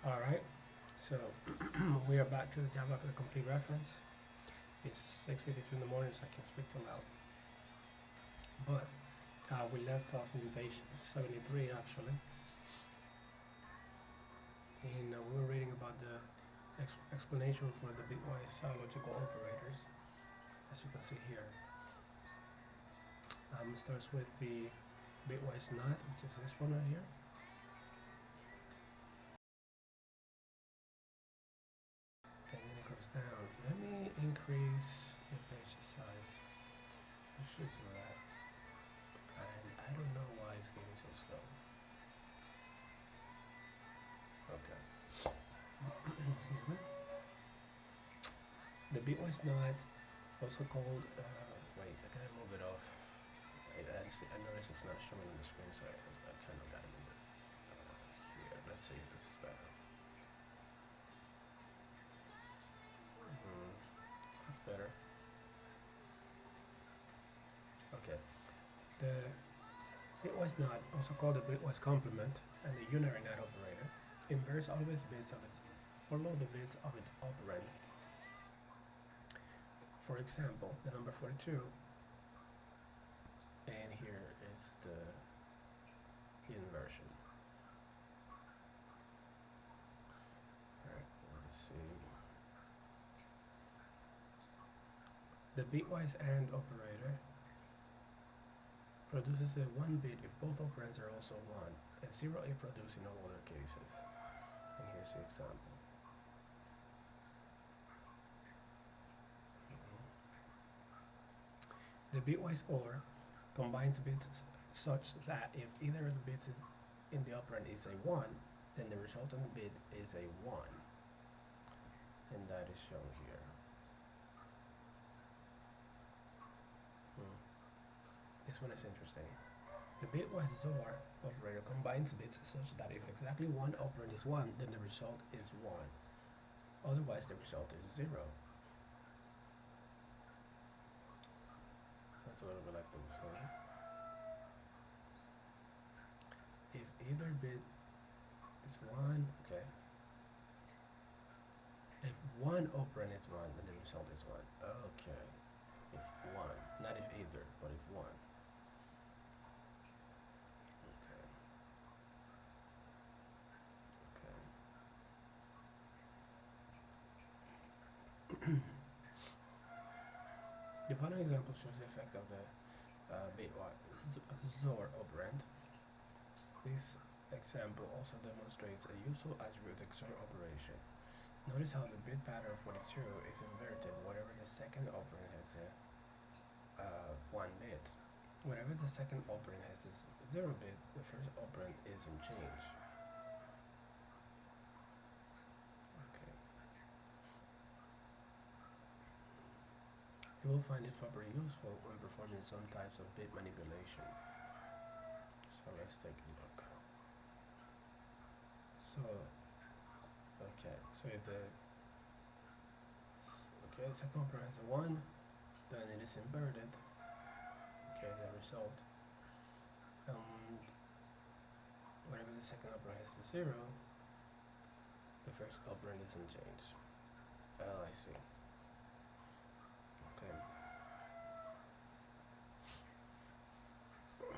All right, so we are back to the Java the complete reference. It's 6:52 in the morning, so I can speak too loud. But we left off in page 73 actually, and we were reading about the explanation for the bitwise logical operators. As you can see here, starts with the bitwise not, which is this one right here. And then it goes down. Let me increase the page size. I should do that. And I don't know why it's getting so slow. Okay. Excuse me. The bitwise not, also called, wait, I gotta move it off. I notice it's not showing on the screen, so I kind of gotta move it here. Let's see if this is better. That's better. Okay. The bitwise not, also called the bitwise complement, and the unary not operator, inverts always bits of its, follow the bits of its operand. For example, the number 42, and here is the inversion. Alright, let's see. The bitwise AND operator produces a 1 bit if both operands are also 1, and 0 if produced in all other cases. And here's the example. The bitwise OR combines bits such that if either of the bits is in the operand is a 1, then the resultant bit is a 1. And that is shown here. This one is interesting. The bitwise XOR operator combines bits such that if exactly one operand is 1, then the result is 1. Otherwise, the result is 0. Sounds a little bit like the before. If either bit is 1, okay. If one operand is 1, then the result is 1. Okay. If 1, not if either, but if 1. The following example shows the effect of the bitwise XOR operand. This example also demonstrates a useful attribute XOR operation. Notice how the bit pattern 42 is inverted whenever the second operand has a 1 bit. Whenever the second operand has a 0 bit, the first operand is unchanged. Okay. You will find this property useful when performing some types of bit manipulation. So let's take a look. So, okay, so if the second operand has a 1, then it is inverted. Okay, the result. Whenever the second operand has a 0, the first operand is unchanged. Oh, I see. Okay. Okay.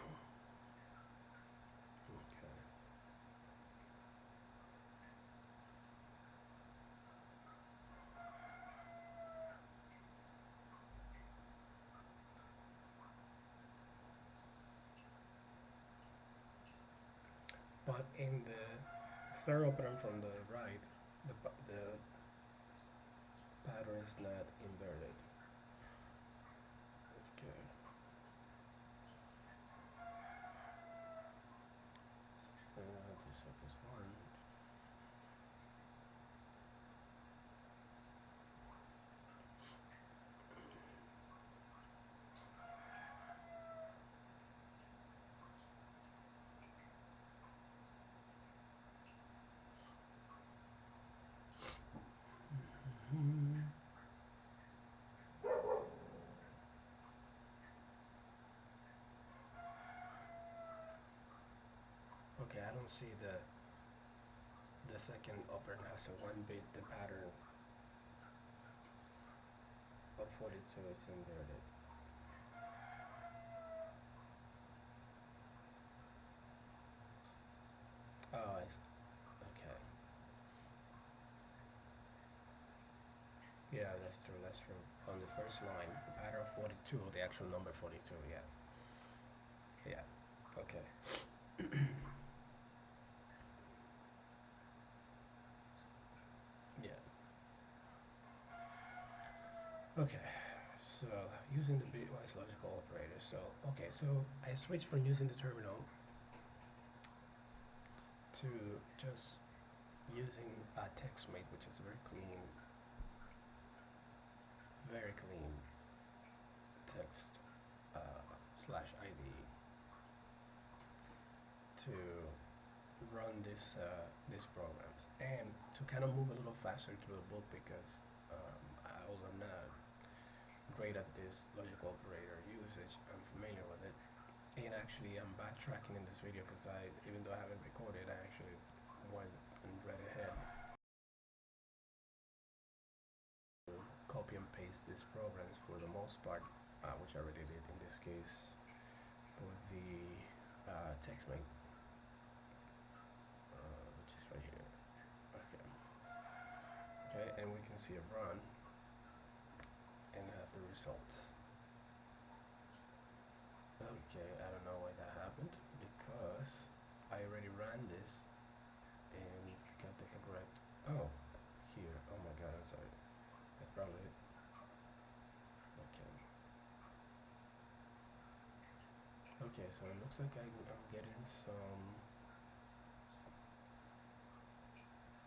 But in the third operand from the right, the pattern is not inverted. Okay. So to set this one. Okay, I don't see the the second operand has a 1 bit, the pattern of 42 is inverted. Oh, okay. Yeah, that's true, that's true. On the first line, the pattern of 42, the actual number 42, yeah. Yeah, okay. Yeah. Okay, so using the bitwise logical operator. So, okay, so I switched from using the terminal to just using TextMate, which is very clean text slash IDE to run these programs and to kind of move a little faster through the book because I also not great at this logical operator usage. I'm familiar with it. And actually, I'm backtracking in this video because even though I haven't recorded, I actually went and read ahead to copy and paste these programs for the most part, which I already did in this case for the TextMate, which is right here. Okay. Okay, and we can see a run and have the result. Okay, I don't know why that happened because I already ran this and got the correct. Oh, here. Oh my god, I'm sorry. That's probably it. Okay. Okay, so it looks like I'm getting some.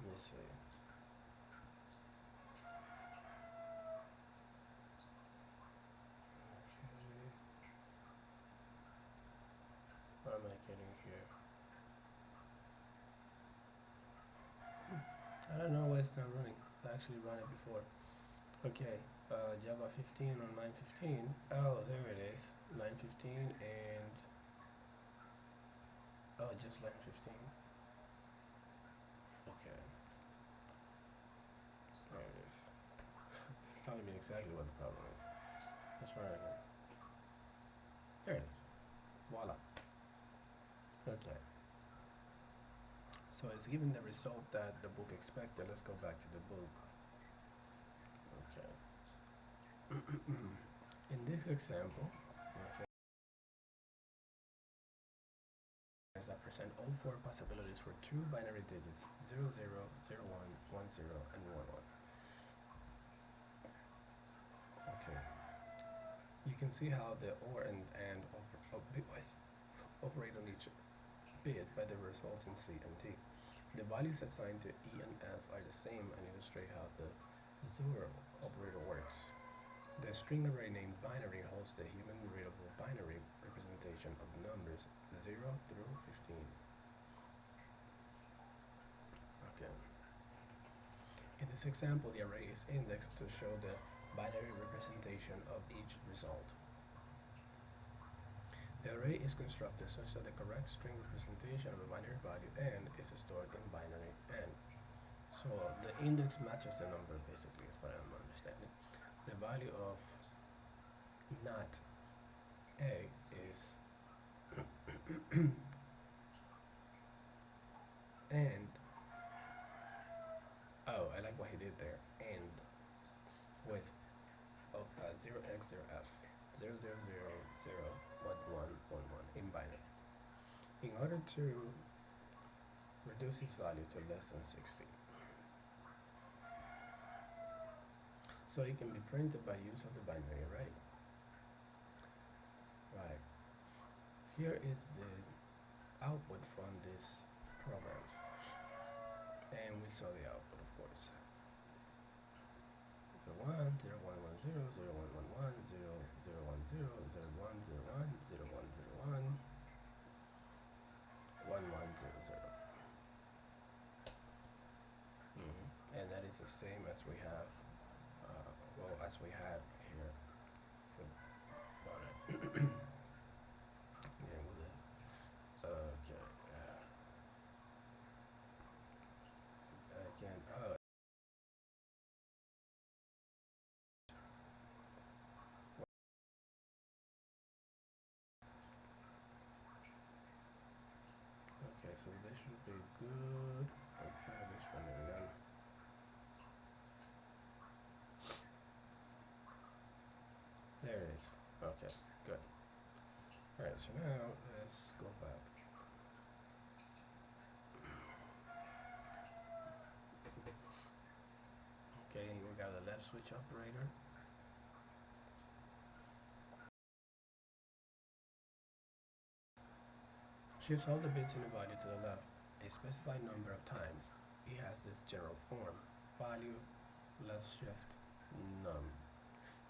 Let me see. Okay. What am I getting here? I don't know why it's not running. It's actually running before. Okay, Java 15 or 9:15. Oh, there it is. 9:15 and oh, just 9:15. Okay, there it is. It's telling me exactly what the problem is. Let's try it again. There it is. Voila. Okay. So it's given the result that the book expected. Let's go back to the book. Okay. In this example, okay, that present all four possibilities for two binary digits 00, 01, 10, and 11. Okay. You can see how the OR and bitwise operate on each bit by the results in C and D. The values assigned to E and F are the same and illustrate how the zero operator works. The string array named binary holds the human readable binary representation of numbers 0 through 15. Okay. In this example, the array is indexed to show the binary representation of each result. The array is constructed such that the correct string representation of a binary value n is stored in binary n. So the index matches the number, basically, is what I'm understanding. The value of not a is and oh, I like what he did there. And with 0x0f 00001111 in binary. In order to reduce its value to less than 60. So it can be printed by use of the binary array. Right. Here is the output from this program. And we saw the output, of course. 01, 0110, 0111, 0010, 0101, 0101, 1100. And that is the same as we have, as we had here. Yeah, with it. Okay. switch operator. Shifts all the bits in the value to the left a specified number of times. It has this general form: value, left shift, num.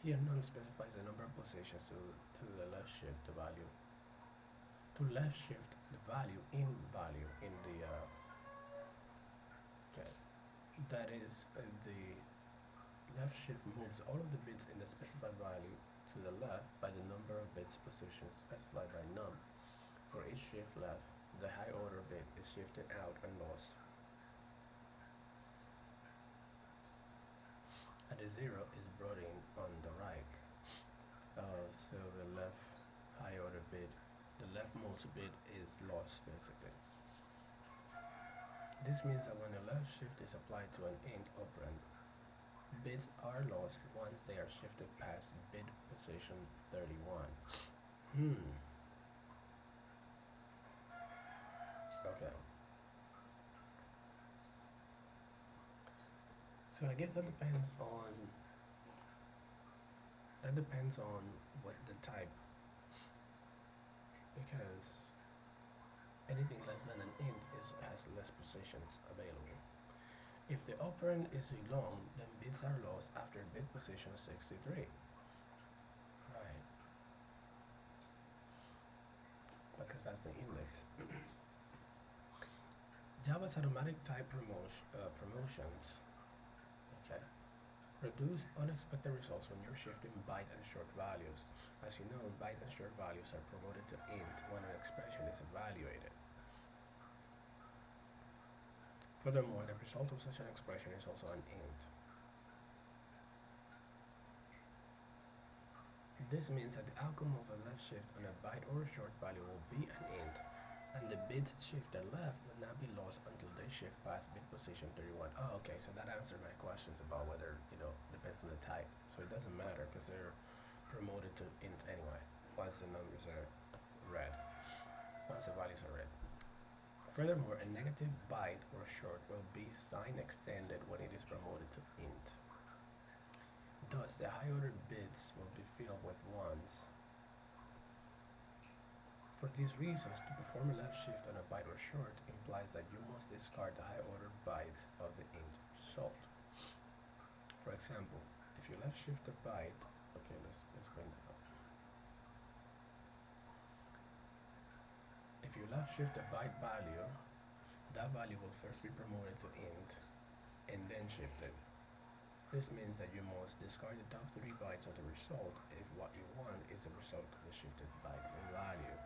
Here num specifies the number of positions to the left shift the value. To left shift the value in the okay. That is the left shift moves all of the bits in the specified value to the left by the number of bits positions specified by num. For each shift left, the high order bit is shifted out and lost. And the 0 is brought in on the right. So the left high order bit, the leftmost bit is lost basically. This means that when the left shift is applied to an int operand, bits are lost once they are shifted past bit position 31. Okay. So I guess that depends on what the type, because anything less than an int has less positions available. If the operand is long, then bits are lost after bit position 63. Right. Because that's the index. Java's automatic type promotions, okay, produce unexpected results when you're shifting byte and short values. As you know, byte and short values are promoted to int when an expression is evaluated. Furthermore, the result of such an expression is also an int. This means that the outcome of a left shift on a byte or a short value will be an int, and the bits shifted left will not be lost until they shift past bit position 31. Oh, okay, so that answered my questions about whether, depends on the type. So it doesn't matter because they're promoted to int anyway, once the numbers are red, once the values are red. Furthermore, a negative byte or short will be sign extended when it is promoted to int. Thus, the high order bits will be filled with ones. For these reasons, to perform a left shift on a byte or short implies that you must discard the high order bytes of the int result. For example, if you left shift a byte, okay, let's bring that up. If you left shift a byte value, that value will first be promoted to int and then shifted. This means that you must discard the top 3 bytes of the result if what you want is the result of the shifted byte value.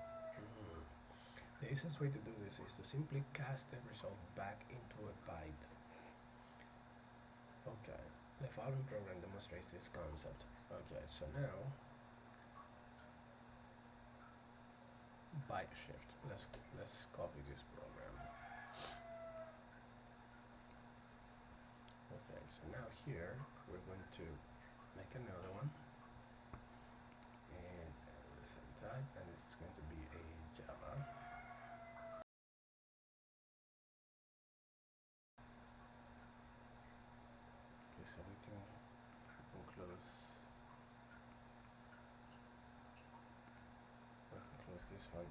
The easiest way to do this is to simply cast the result back into a byte. Okay, the following program demonstrates this concept. Okay, so now byte shift. Let's copy this program. Okay, so now here we're going to make another one, and the same type, and this is going to be a Java. Okay, so we can close this one.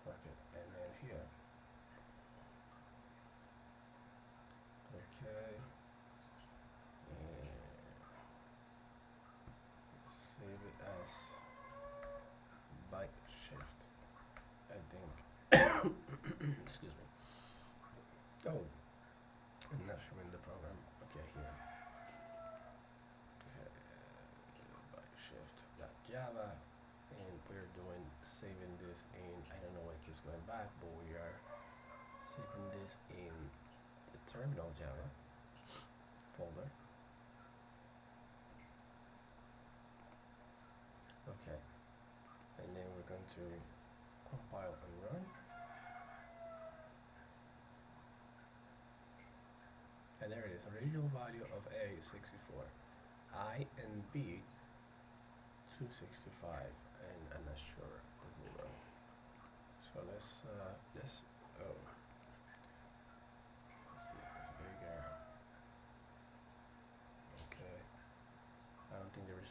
Okay, and then here. Okay, and save it as byte shift, I think. Excuse me. Oh, I'm not showing the program. Okay, here. Okay, byte shift .java, and we're doing saving this in, I don't know why it keeps going back, but we are saving this in the terminal Java folder. Okay, and then we're going to compile and run. And there it is, original value of A is 64, I and B 265, and I'm not sure the 0. So let's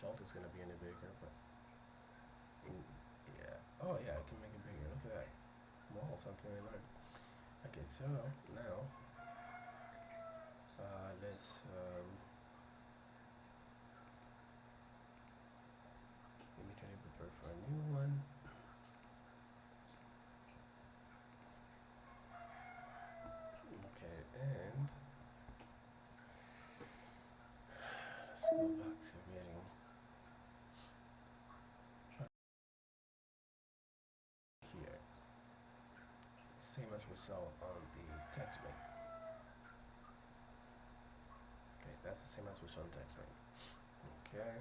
result is gonna be any bigger, but yeah. Oh yeah, I can make it bigger. Look at that. Wow, something I learned. Okay, so now let's immediately prepare for a new one. Okay, and let's go back to getting here. Same as we saw on the text main. Okay, that's the same as we saw on text main. Okay.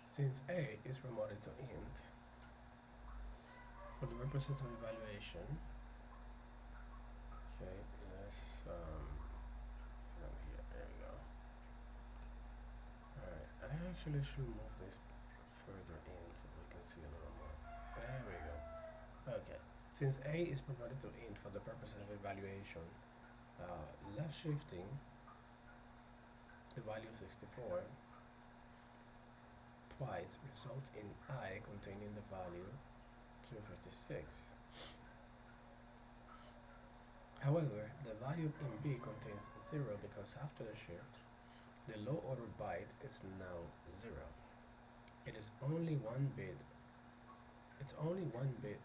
Since A is remoted to int, for the purposes of evaluation, okay, let's here, there we go. Alright, I actually should move this further in so we can see a little more. There we go. Okay, since A is provided to int for the purposes of evaluation, left shifting the value 64 twice results in I containing the value 256. However, the value in B contains 0 because after the shift, the low order byte is now 0. It is only one bit. It's only one bit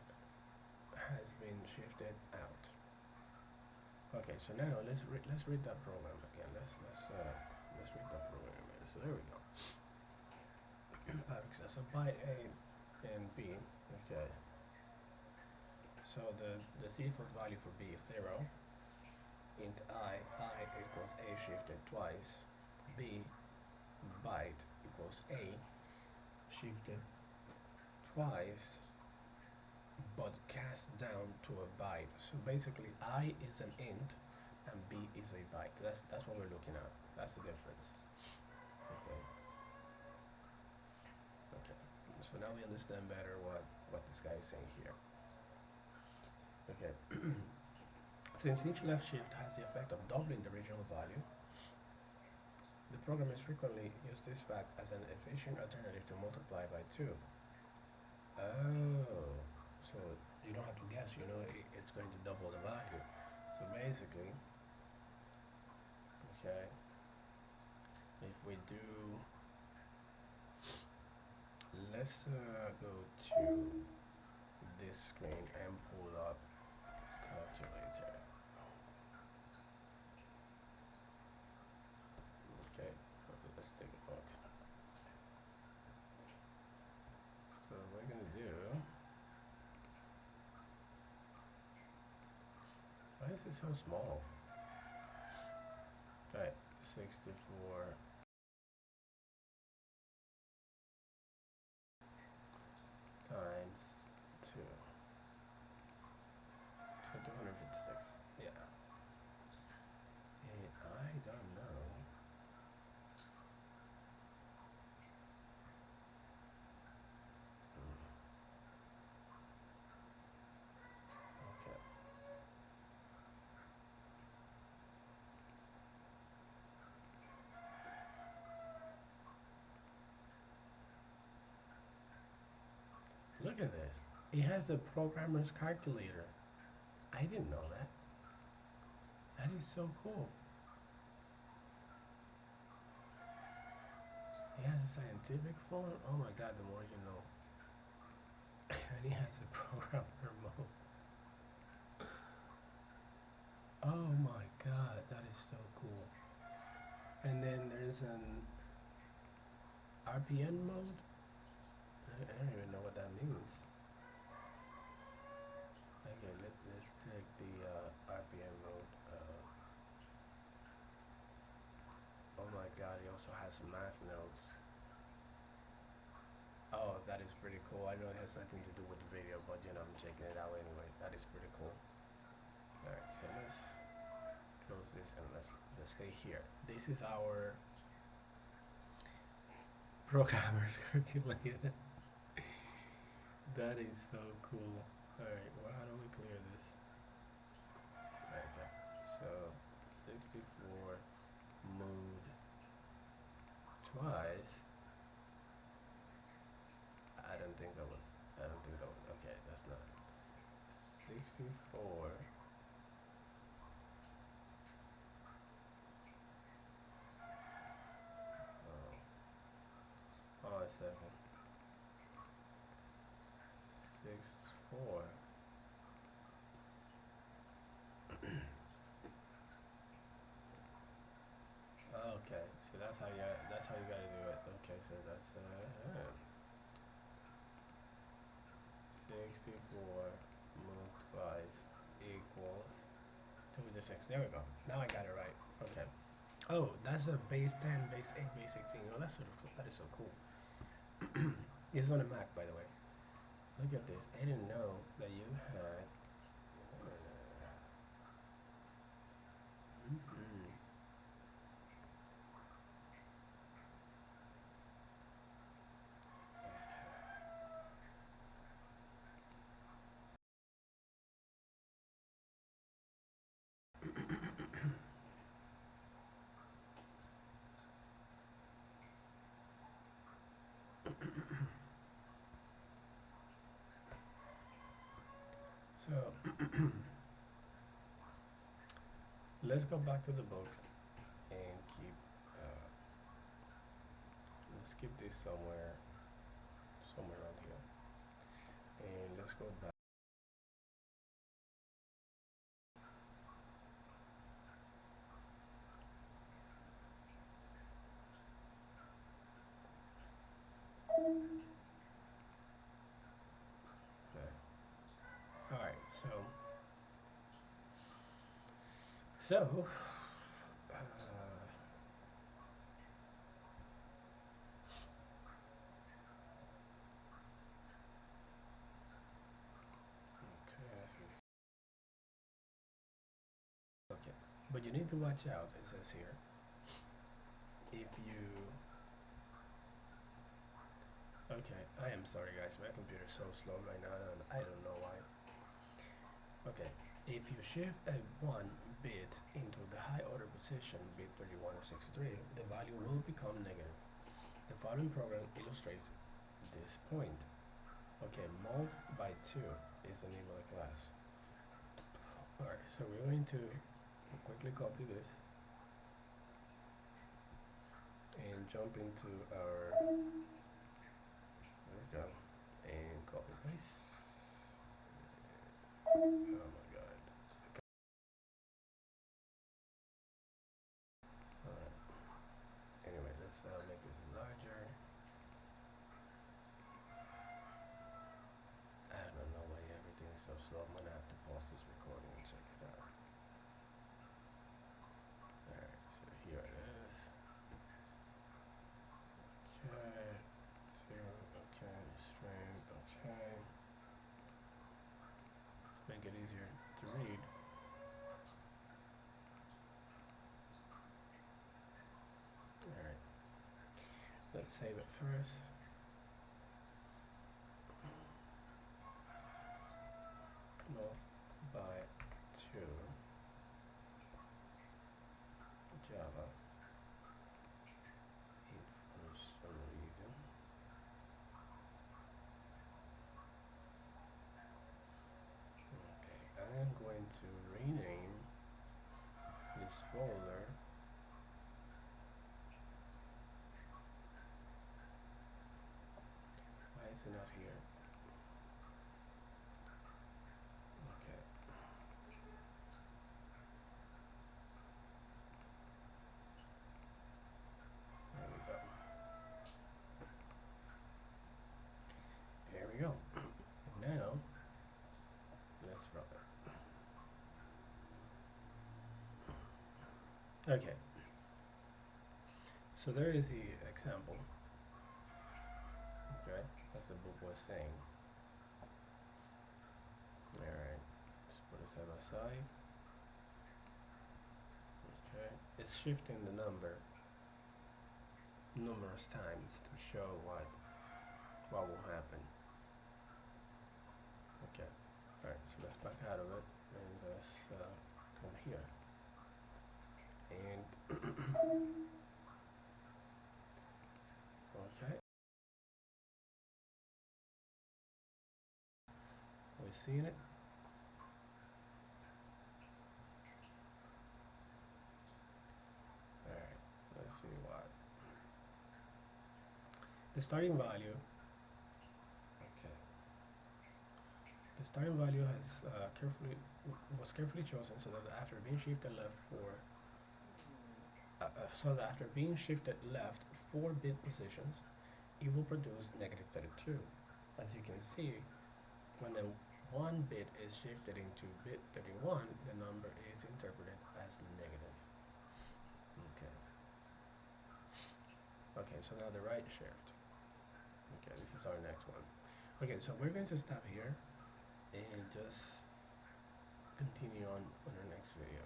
has been shifted out. Okay, so now let's read that program again. Let's read that program again. So there we go. So byte A and B. Okay. So the default value for B is 0. Int I equals A shifted twice. B byte equals A shifted twice, but cast down to a byte. So basically, I is an int and B is a byte. That's what we're looking at. That's the difference. Okay. Okay. So now we understand better what this guy is saying here. Okay. Since each left shift has the effect of doubling the original value, the programmers frequently use this fact as an efficient alternative to multiply by 2. Oh, so you don't have to guess, you know it's going to double the value. So basically, okay, if we do, let's go to this screen and pull up calculator. Okay, let's take a look. So we're gonna do, why is it so small? Right, 64 times 2. So 256. Yeah. And I don't know. Okay. Look at this. It has a programmer's calculator. I didn't know that. That is so cool. It has a scientific phone. Oh my god, the more you know. And it has a programmer mode. Oh my god, that is so cool. And then there's an RPN mode. I don't even know what that means. Okay, let's take the RPN mode. Oh my god, he also has math notes. Oh, that is pretty cool. I know it has nothing to do with the video, but you know, I'm checking it out anyway. That is pretty cool. Alright, so let's close this and let's stay here. This is our programmer's calculator. That is so cool. Alright, well, how do we clear this? Okay, so 64 mood twice. I don't think that was. I don't think that was. Okay, that's not. 64. Oh, a second. 6, 4. Okay, so that's how you gotta do it. Okay, so that's 64 moved twice equals 2 to 6. There we go. Now I got it right. Okay. Oh, that's a base 10, base 8, base 16. Oh, that's sort of cool. That is so cool. It's on a Mac, by the way. Look at this. I didn't know that you had. Mhm. So let's go back to the book and keep. Uh, let's keep this somewhere around here, and let's go back. Okay. All right. So. Okay. Okay. But you need to watch out. It says here. If you. Okay. I am sorry, guys. My computer's so slow right now, and I don't know why. Okay, if you shift a 1 bit into the high order position, bit 31 or 63, the value will become negative. The following program illustrates this point. Okay, mult by 2 is the name of the class. Alright, so we're going to quickly copy this and jump into our, there we go, and copy paste. Oh my god. Alright, anyway, let's make this larger. I don't know why everything is so slow. I'm gonna have to pause this recording and check it out. Alright, so here it is. Okay, okay, string, okay. Make it easier to read. Alright, let's save it first. Mult by 2 Java for some reason. Okay, I am going to rename this folder. Why is it not here? Okay. There we go. There we go. Now, let's run it. Okay. So there is the example. Okay, as the book was saying. Alright, let's put it side by side. Okay, it's shifting the number numerous times to show what will happen. Okay, alright, so let's back out of it and let's come here. And seeing it? Alright, let's see what. The starting value, okay. The starting value was carefully chosen so that after being shifted left four bit positions, it will produce negative 32. As you can see, when the one bit is shifted into bit 31, the number is interpreted as negative. Okay. Okay, so now the right shift. Okay, this is our next one. Okay, so we're going to stop here and just continue on our next video.